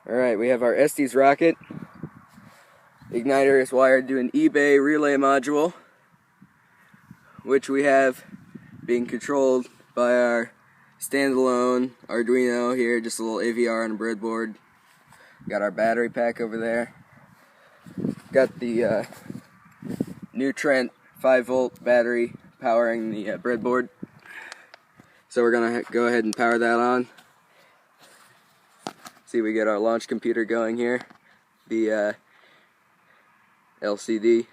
Alright, we have our Estes rocket. Igniter is wired to an eBay relay module, which we have being controlled by our standalone Arduino here, just a little AVR on a breadboard. Got our battery pack over there. Got the new Trent 5-volt battery powering the breadboard. So we're going to go ahead and power that on. See, we get our launch computer going here, the LCD.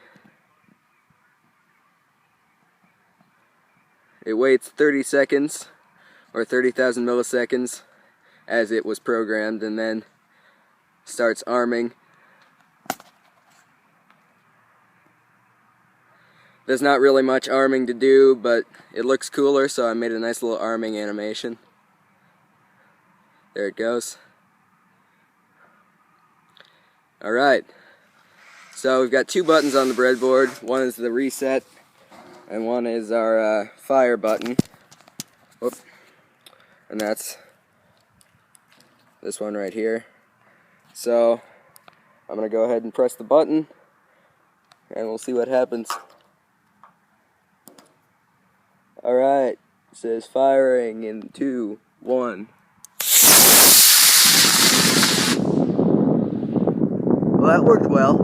It waits 30 seconds or 30,000 milliseconds as it was programmed, and then starts arming. There's not really much arming to do, but it looks cooler, so I made a nice little arming animation. There it goes. Alright, so we've got two buttons on the breadboard. One is the reset, and one is our fire button. Whoop. And that's this one right here. So I'm going to go ahead and press the button, and we'll see what happens. Alright, it says firing in 2, 1. Well, that worked well.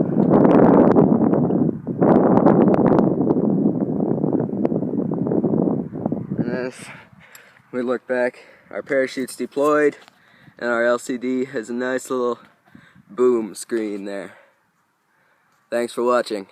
And then if we look back, our parachute's deployed, and our LCD has a nice little boom screen there. Thanks for watching.